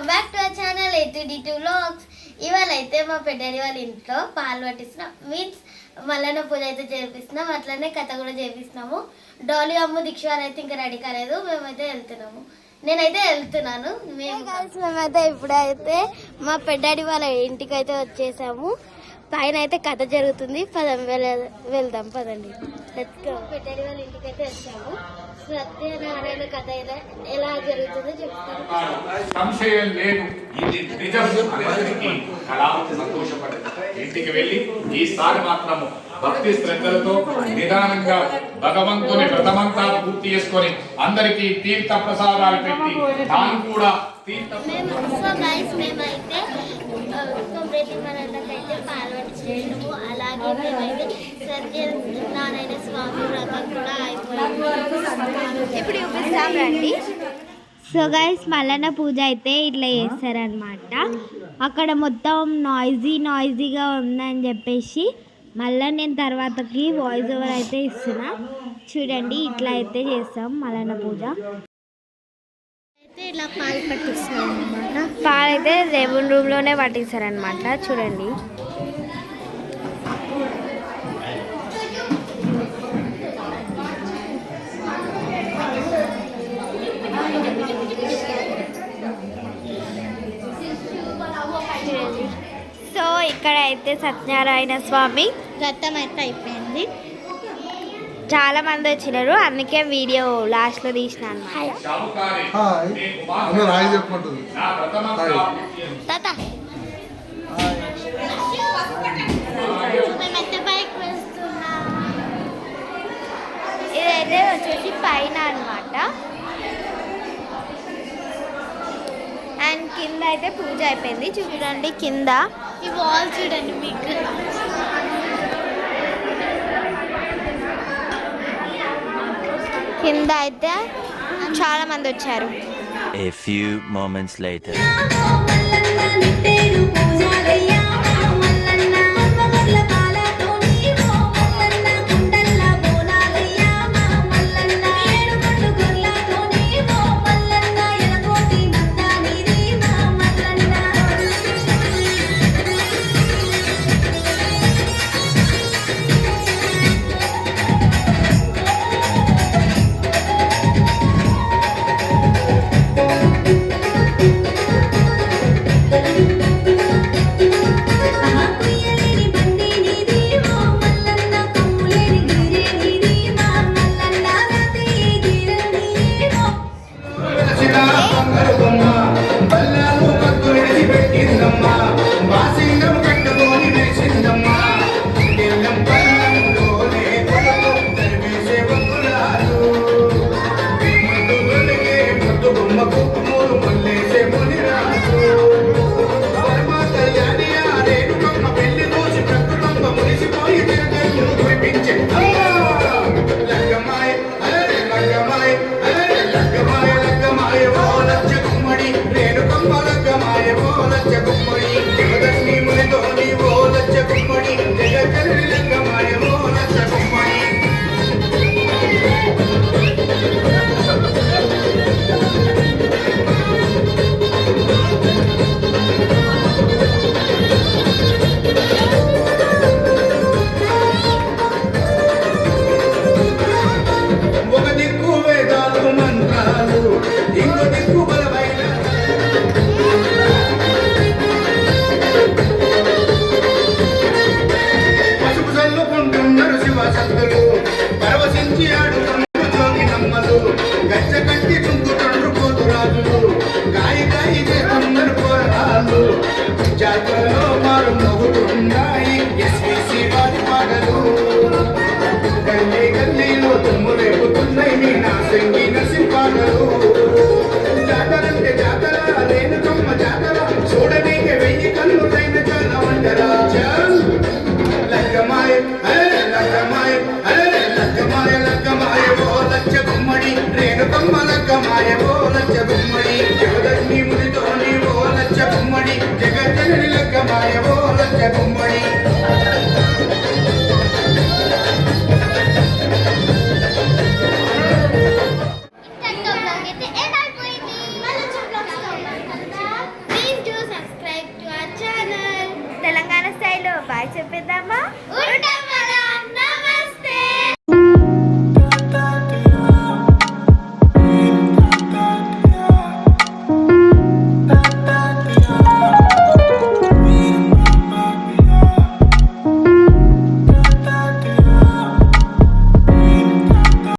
Welcome back to our channel A2D2 vlogs. ఇవాళ అయితే మా పెద్దడి వాళ్ళ ఇంట్లో పాలు పట్టిస్తున్నాం, మీన్స్ మల్లన్న పూజ అయితే చేపిస్తున్నాం, అట్లనే కథ కూడా చేపిస్తున్నాము. డాలీ అమ్ము దీక్షవారు అయితే ఇంకా రెడీ కాలేదు, మేమైతే వెళ్తున్నాము. నేనైతే వెళ్తున్నాను. మేమైతే ఇప్పుడైతే మా పెద్దడి వాళ్ళ ఇంటికి అయితే వచ్చేసాము. పైన అయితే కథ జరుగుతుంది, వెళ్దాం పదండి. పెద్దడి వాళ్ళ ఇంటికి అయితే వచ్చాము. సత్యనారాయణ కథ ఎలా జరుగుతుందో చెప్తాను. సంశయం లేదు, ఇది నిజం. కళావతి సంతోషపడ్డది. ఇంటికి వెళ్ళి ఈసారి మాత్రము భక్తి శ్రద్ధలతో నిదానంగా భగవంతుని వ్రతమంతా పూర్తి చేసుకొని అందరికి తీర్థ ప్రసాదాలు పెట్టి తాను కూడా తీర్థ మేమైతే కొమరెడ్డిమలకైతే పాల్పంచము. అలాగే మేమైతే సత్యనారాయణ స్వామి వ్రతం కూడా అయిపోయింది. ఇప్పుడు చూపిస్తాం రండి. సో గైస్, మల్లన్న పూజ అయితే ఇట్లా చేస్తారనమాట. అక్కడ మొత్తం నాయిజీగా ఉందని చెప్పేసి మళ్ళీ నేను తర్వాతకి వాయిస్ ఓవర్ అయితే ఇస్తున్నా. చూడండి, ఇట్లా అయితే చేస్తాం మల్లన్న పూజ. అయితే ఇలా పాలు పట్టిస్తారు అనమాట. పాలు అయితే దేవుని రూమ్లోనే పట్టిస్తారనమాట. చూడండి, సో ఇక్కడ అయితే సత్యనారాయణ స్వామి వ్రతం అయితే అయిపోయింది. చాలా మంది వచ్చినారు, అందుకే వీడియో లాస్ట్ లో తీసిన అనమాట. ఇదైతే వచ్చేసి పైన అనమాట, అండ్ కింద అయితే పూజ అయిపోయింది. చూడండి కింద ఈ వాల్ చూడండి, మీకు కింద అయితే చాలా మంది వచ్చారు. A few moments later. Bye చెప్పేద్దామా.